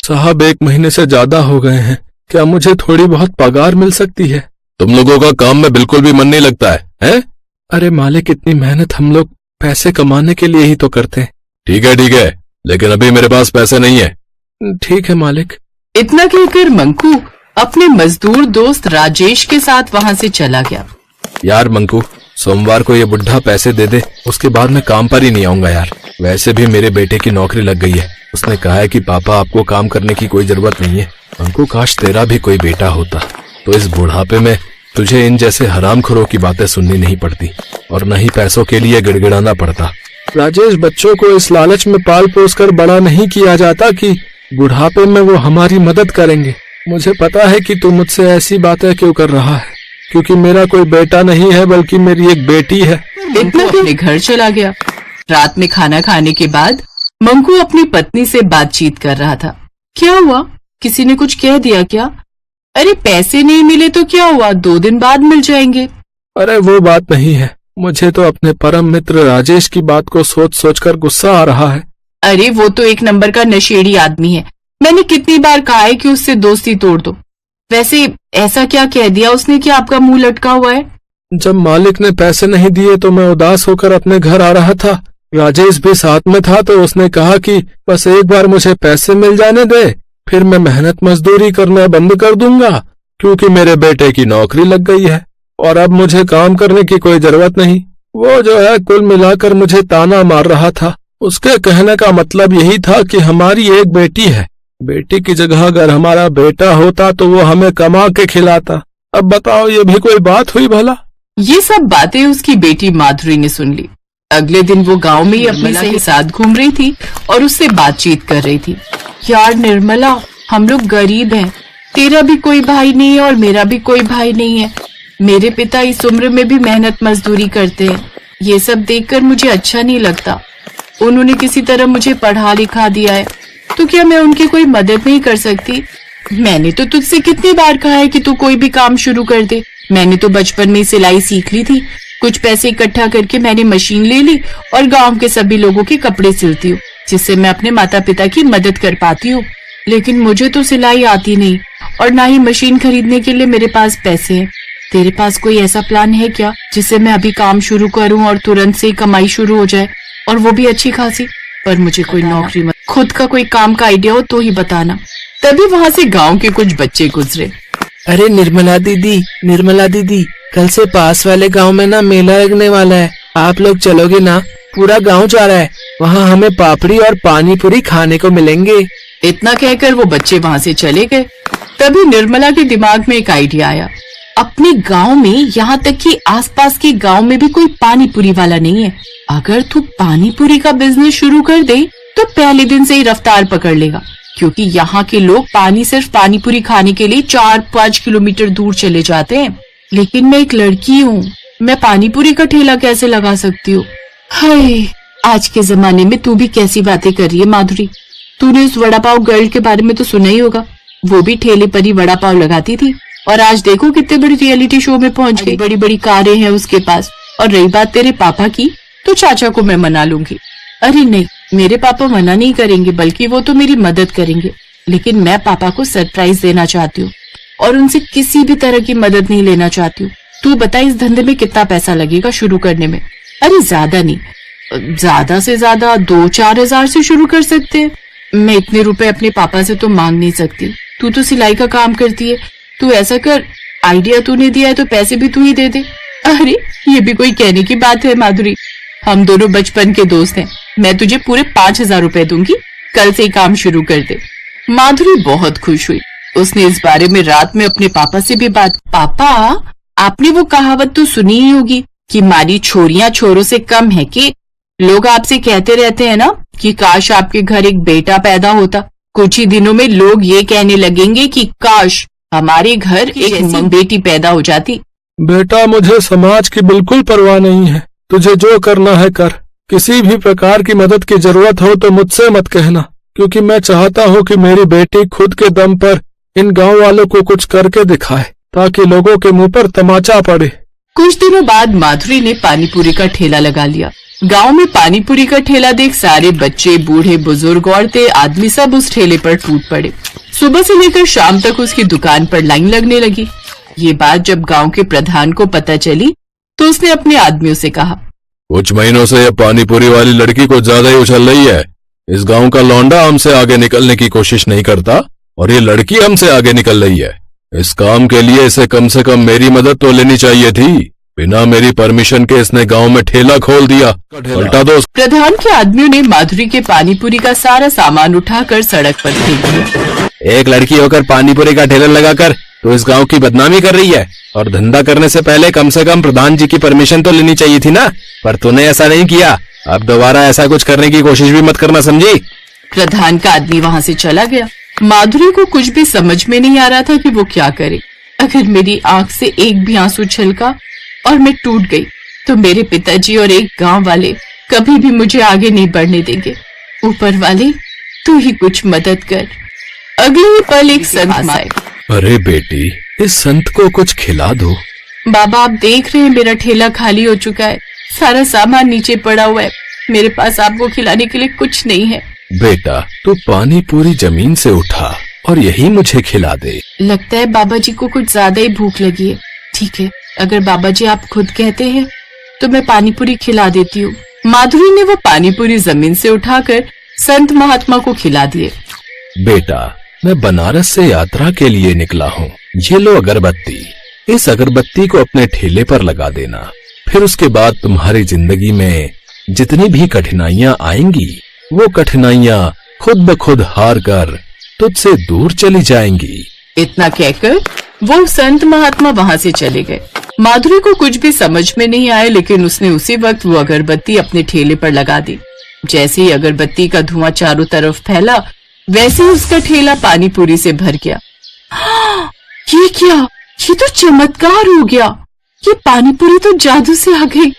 साहब 1 महीने से ज्यादा हो गए हैं, क्या मुझे थोड़ी बहुत पगार मिल सकती है? तुम लोगों का काम में बिल्कुल भी मन नहीं लगता है, हैं? अरे मालिक, इतनी मेहनत हम लोग पैसे कमाने के लिए ही तो करते हैं। ठीक है, लेकिन अभी मेरे पास पैसे नहीं है। ठीक है मालिक। इतना कहकर मंकू अपने मजदूर दोस्त राजेश के साथ वहाँ से चला गया। यार मंकू, सोमवार को ये बुढ़ा पैसे दे दे, उसके बाद मैं काम पर ही नहीं आऊंगा यार। वैसे भी मेरे बेटे की नौकरी लग गई है। उसने कहा है कि पापा आपको काम करने की कोई जरूरत नहीं है। मंकू, काश तेरा भी कोई बेटा होता तो इस बुढ़ापे में तुझे इन जैसे हरामखोरों की बातें सुननी नहीं पड़ती और न ही पैसों के लिए गिड़गिड़ाना पड़ता। राजेश, बच्चों को इस लालच में पाल पोस कर बड़ा नहीं किया जाता कि बुढ़ापे में वो हमारी मदद करेंगे। मुझे पता है कि तू मुझसे ऐसी बातें क्यों कर रहा है, क्योंकि मेरा कोई बेटा नहीं है बल्कि मेरी एक बेटी है। इतना अपने घर चला गया। रात में खाना खाने के बाद मंकू अपनी पत्नी से बातचीत कर रहा था। क्या हुआ? किसी ने कुछ कह दिया क्या? अरे पैसे नहीं मिले तो क्या हुआ, 2 दिन बाद मिल जाएंगे। अरे वो बात नहीं है, मुझे तो अपने परम मित्र राजेश की बात को सोच सोच कर गुस्सा आ रहा है। अरे वो तो 1 नंबर का नशेड़ी आदमी है। मैंने कितनी बार कहा है कि उससे दोस्ती तोड़ दो। वैसे ऐसा क्या कह दिया उसने कि आपका मुंह लटका हुआ है? जब मालिक ने पैसे नहीं दिए तो मैं उदास होकर अपने घर आ रहा था। राजेश भी साथ में था तो उसने कहा कि बस एक बार मुझे पैसे मिल जाने दे, फिर मैं मेहनत मजदूरी करना बंद कर दूंगा, क्योंकि मेरे बेटे की नौकरी लग गई है और अब मुझे काम करने की कोई जरूरत नहीं। वो जो है कुल मिलाकर मुझे ताना मार रहा था। उसके कहने का मतलब यही था कि हमारी एक बेटी है, बेटी की जगह अगर हमारा बेटा होता तो वो हमें कमा के खिलाता। अब बताओ, ये भी कोई बात हुई भला? ये सब बातें उसकी बेटी माधुरी ने सुन ली। अगले दिन वो गांव में ही अपनी के साथ घूम रही थी और उससे बातचीत कर रही थी। यार निर्मला, हम लोग गरीब हैं, तेरा भी कोई भाई नहीं है और मेरा भी कोई भाई नहीं है। मेरे पिता इस उम्र में भी मेहनत मजदूरी करते हैं। ये सब देखकर मुझे अच्छा नहीं लगता। उन्होंने किसी तरह मुझे पढ़ा लिखा दिया है, तो क्या मैं उनकी कोई मदद नहीं कर सकती? मैंने तो तुझसे कितनी बार कहा है कि तू कोई भी काम शुरू कर दे। मैंने तो बचपन में सिलाई सीख ली थी। कुछ पैसे इकट्ठा करके मैंने मशीन ले ली और गांव के सभी लोगों के कपड़े सिलती हूँ, जिससे मैं अपने माता पिता की मदद कर पाती हूँ। लेकिन मुझे तो सिलाई आती नहीं और ना ही मशीन खरीदने के लिए मेरे पास पैसे हैं। तेरे पास कोई ऐसा प्लान है क्या जिससे मैं अभी काम शुरू करूँ और तुरंत से कमाई शुरू हो जाए, और वो भी अच्छी खासी? पर मुझे कोई नौकरी मत, खुद का कोई काम का आइडिया हो तो ही बताना। तभी वहाँ से गाँव के कुछ बच्चे गुजरे। अरे निर्मला दीदी, कल से पास वाले गांव में ना मेला लगने वाला है, आप लोग चलोगे ना? पूरा गांव जा रहा है, वहाँ हमें पापड़ी और पानी पूरी खाने को मिलेंगे। इतना कहकर वो बच्चे वहाँ से चले गए। तभी निर्मला के दिमाग में एक आइडिया आया। अपने गांव में, यहाँ तक कि आसपास के गांव में भी कोई पानी पूरी वाला नहीं है। अगर तू पानी पूरी का बिजनेस शुरू कर दे तो पहले दिन से ही रफ्तार पकड़ लेगा, क्योंकि यहाँ के लोग सिर्फ पानी पूरी खाने के लिए 4-5 किलोमीटर दूर चले जाते हैं। लेकिन मैं एक लड़की हूँ, मैं पानी पूरी का ठेला कैसे लगा सकती हूँ? हाय, आज के जमाने में तू भी कैसी बातें कर रही है माधुरी। तूने उस वड़ा पाव गर्ल के बारे में तो सुना ही होगा। वो भी ठेले पर ही वड़ा पाव लगाती थी और आज देखो कितने बड़ी रियलिटी शो में पहुंच गई। बड़ी बड़ी कारें हैं उसके पास। और रही बात तेरे पापा की, तो चाचा को मैं मना लूंगी। अरे नहीं, मेरे पापा मना नहीं करेंगे, बल्कि वो तो मेरी मदद करेंगे। लेकिन मैं पापा को सरप्राइज देना चाहती हूँ और उनसे किसी भी तरह की मदद नहीं लेना चाहती हूँ। तू बता, इस धंधे में कितना पैसा लगेगा शुरू करने में? अरे ज्यादा नहीं, ज्यादा से ज्यादा 2-4 हजार से शुरू कर सकते हैं। मैं इतने रुपए अपने पापा से तो मांग नहीं सकती। तू तो सिलाई का काम करती है, तू ऐसा कर, आइडिया तूने दिया है तो पैसे भी तू ही दे दे। अरे ये भी कोई कहने की बात है माधुरी, हम दोनों बचपन के दोस्त हैं। मैं तुझे पूरे 5,000 रुपए दूंगी, कल से ही काम शुरू कर दे। माधुरी बहुत खुश हुई। उसने इस बारे में रात में अपने पापा से भी बात। पापा, आपने वो कहावत तो सुनी ही होगी कि मारी छोरियां छोरों से कम है कि? लोग आपसे कहते रहते हैं ना कि काश आपके घर एक बेटा पैदा होता। कुछ ही दिनों में लोग ये कहने लगेंगे कि काश हमारे घर एक बेटी पैदा हो जाती। बेटा, मुझे समाज की बिल्कुल परवाह नहीं है। तुझे जो करना है कर। किसी भी प्रकार की मदद की जरूरत हो तो मुझसे मत कहना, क्योंकि मैं चाहता हूँ कि मेरी बेटी खुद के दम पर इन गांव वालों को कुछ करके दिखाए, ताकि लोगों के मुंह पर तमाचा पड़े। कुछ दिनों बाद माधुरी ने पानी पूरी का ठेला लगा लिया गांव में पानी पूरी का ठेला देख सारे बच्चे, बूढ़े, बुजुर्ग, औरतें, आदमी सब उस ठेले पर टूट पड़े। सुबह से लेकर शाम तक उसकी दुकान पर लाइन लगने लगी। ये बात जब गांव के प्रधान को पता चली तो उसने अपने आदमियों से कहा, कुछ महीनों से यह पानीपुरी वाली लड़की को ज्यादा ही उछल रही है। इस गांव का लौंडा हमसे आगे निकलने की कोशिश नहीं करता और ये लड़की हमसे आगे निकल रही है। इस काम के लिए इसे कम से कम मेरी मदद तो लेनी चाहिए थी। बिना मेरी परमिशन के इसने गांव में ठेला खोल दिया। उल्टा दो। प्रधान के आदमियों ने माधुरी के पानीपुरी का सारा सामान उठाकर सड़क पर फेंक दिया। एक लड़की होकर पानीपुरी का ठेला लगाकर तो इस गांव की बदनामी कर रही है, और धंधा करने से पहले कम से कम प्रधान जी की परमिशन तो लेनी चाहिए थी ना। पर तूने ऐसा नहीं किया। अब दोबारा ऐसा कुछ करने की कोशिश भी मत करना, समझी? प्रधान का आदमी वहाँ से चला गया। माधुरी को कुछ भी समझ में नहीं आ रहा था कि वो क्या करे। अगर मेरी आंख से एक भी आंसू छलका और मैं टूट गई तो मेरे पिताजी और एक गांव वाले कभी भी मुझे आगे नहीं बढ़ने देंगे। ऊपर वाले तू ही कुछ मदद कर। अगले ही पल एक संत आए। अरे बेटी, इस संत को कुछ खिला दो। बाबा, आप देख रहे हैं मेरा ठेला खाली हो चुका है, सारा सामान नीचे पड़ा हुआ है, मेरे पास आपको खिलाने के लिए कुछ नहीं है। बेटा, तू पानी पूरी जमीन से उठा और यही मुझे खिला दे। लगता है बाबा जी को कुछ ज्यादा ही भूख लगी है। ठीक है, अगर बाबा जी आप खुद कहते हैं तो मैं पानीपुरी खिला देती हूँ। माधुरी ने वो पानीपुरी जमीन से उठाकर संत महात्मा को खिला दिए। बेटा, मैं बनारस से यात्रा के लिए निकला हूँ। ये लो अगरबत्ती। इस अगरबत्ती को अपने ठेले पर लगा देना। फिर उसके बाद तुम्हारी जिंदगी में जितनी भी कठिनाइयां आएंगी वो कठिनाइयां खुद ब खुद हार कर तुझसे दूर चली जाएंगी। इतना कहकर वो संत महात्मा वहाँ से चले गए। माधुरी को कुछ भी समझ में नहीं आया, लेकिन उसने उसी वक्त वो अगरबत्ती अपने ठेले पर लगा दी। जैसे ही अगरबत्ती का धुआं चारों तरफ फैला, वैसे ही उसका ठेला पानीपुरी से भर गया। ये क्या? ये तो चमत्कार हो गया। ये पानीपुरी तो जादू से आ गई।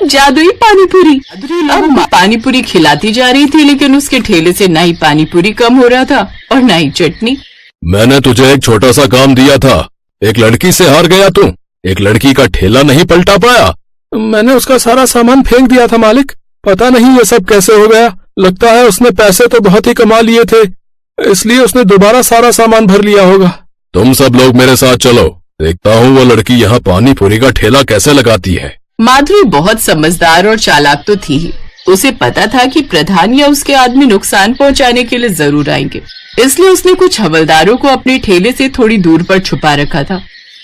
जादुई पानीपुरी। अब पानीपुरी खिलाती जा रही थी, लेकिन उसके ठेले से ना ही पानीपुरी कम हो रहा था और ना ही चटनी। मैंने तुझे एक छोटा सा काम दिया था, एक लड़की से हार गया तू। एक लड़की का ठेला नहीं पलटा पाया। मैंने उसका सारा सामान फेंक दिया था मालिक। पता नहीं ये सब कैसे हो गया। लगता है उसने पैसे तो बहुत ही कमा लिए थे, इसलिए उसने दोबारा सारा सामान भर लिया होगा। तुम सब लोग मेरे साथ चलो, देखता हूँ वो लड़की यहाँ पानीपुरी का ठेला कैसे लगाती है। माधुरी बहुत समझदार और चालाक तो थी ही। उसे पता था कि प्रधान या उसके आदमी नुकसान पहुंचाने के लिए जरूर आएंगे, इसलिए उसने कुछ हवलदारों को अपने ठेले से थोड़ी दूर पर छुपा रखा था।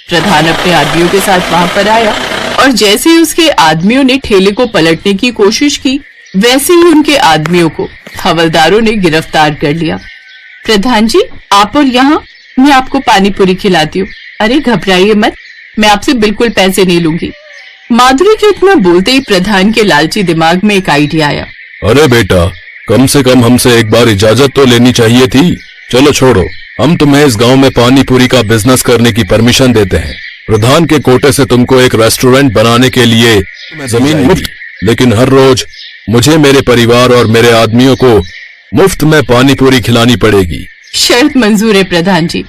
प्रधान अपने आदमियों के साथ वहां पर आया और जैसे ही उसके आदमियों ने ठेले को पलटने की कोशिश की, वैसे ही उनके आदमियों को हवलदारों ने गिरफ्तार कर लिया। प्रधान जी, आप और यहाँ मैं आपको पानीपुरी खिलाती हूँ। अरे घबराइए मत, मैं आपसे बिल्कुल पैसे नहीं लूंगी। माधुरी के इतना बोलते ही प्रधान के लालची दिमाग में एक आइडिया आया। अरे बेटा, कम से कम हमसे एक बार इजाजत तो लेनी चाहिए थी। चलो छोड़ो, हम तुम्हें इस गांव में पानीपुरी का बिजनेस करने की परमिशन देते हैं। प्रधान के कोटे से तुमको एक रेस्टोरेंट बनाने के लिए जमीन मुफ्त, लेकिन हर रोज मुझे, मेरे परिवार और मेरे आदमियों को मुफ्त में पानीपुरी खिलानी पड़ेगी। शर्त मंजूर है प्रधान जी,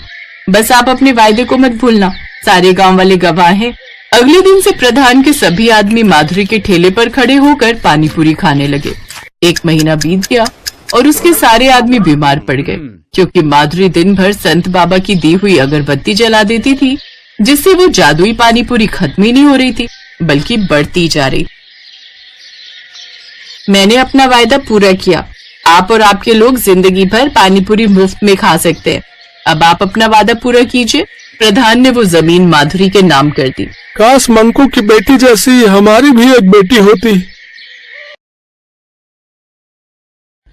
बस आप अपने वायदे को मत भूलना। सारे गांव वाले गवाह हैं। अगले दिन से प्रधान के सभी आदमी माधुरी के ठेले पर खड़े होकर पानीपुरी खाने लगे। 1 महीना बीत गया और उसके सारे आदमी बीमार पड़ गए, क्योंकि माधुरी दिन भर संत बाबा की दी हुई अगरबत्ती जला देती थी, जिससे वो जादुई पानीपुरी खत्म ही नहीं हो रही थी, बल्कि बढ़ती जा रही। मैंने अपना वायदा पूरा किया। आप और आपके लोग जिंदगी भर पानीपुरी मुफ्त में खा सकते हैं। अब आप अपना वादा पूरा कीजिए। प्रधान ने वो जमीन माधुरी के नाम कर दी। काश मंकू की बेटी जैसी हमारी भी एक बेटी होती।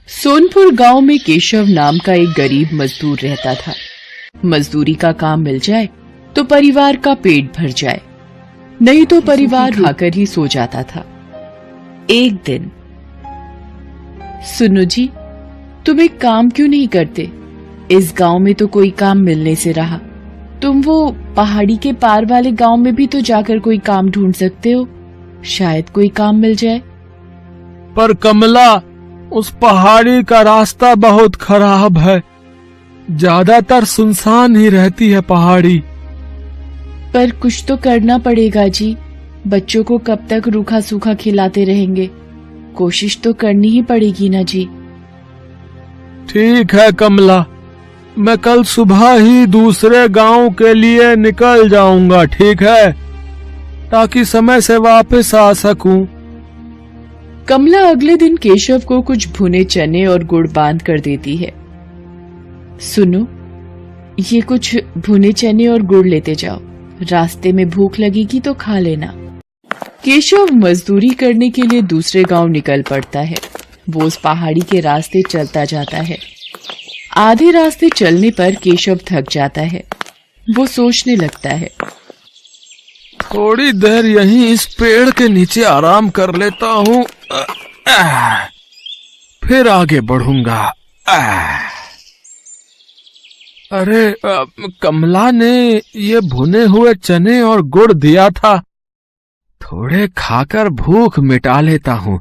सोनपुर गांव में केशव नाम का एक गरीब मजदूर रहता था। मजदूरी का काम मिल जाए तो परिवार का पेट भर जाए, नहीं तो परिवार खाकर ही सो जाता था। एक दिन, सुनो जी, तुम एक काम क्यों नहीं करते? इस गांव में तो कोई काम मिलने से रहा। तुम वो पहाड़ी के पार वाले गांव में भी तो जाकर कोई काम ढूंढ सकते हो, शायद कोई काम मिल जाए। पर कमला, उस पहाड़ी का रास्ता बहुत खराब है। ज्यादातर सुनसान ही रहती है पहाड़ी। पर कुछ तो करना पड़ेगा जी। बच्चों को कब तक रूखा सूखा खिलाते रहेंगे? कोशिश तो करनी ही पड़ेगी ना जी। ठीक है कमला, मैं कल सुबह ही दूसरे गांव के लिए निकल जाऊंगा, ठीक है, ताकि समय से वापस आ सकूं। कमला अगले दिन केशव को कुछ भुने चने और गुड़ बांध कर देती है। सुनो, ये कुछ भुने चने और गुड़ लेते जाओ, रास्ते में भूख लगेगी तो खा लेना। केशव मजदूरी करने के लिए दूसरे गांव निकल पड़ता है। वो उस पहाड़ी के रास्ते चलता जाता है। आधे रास्ते चलने पर केशव थक जाता है। वो सोचने लगता है, थोड़ी देर यहीं इस पेड़ के नीचे आराम कर लेता हूँ, फिर आगे बढ़ूंगा। अरे कमला ने ये भुने हुए चने और गुड़ दिया था, थोड़े खाकर भूख मिटा लेता हूँ।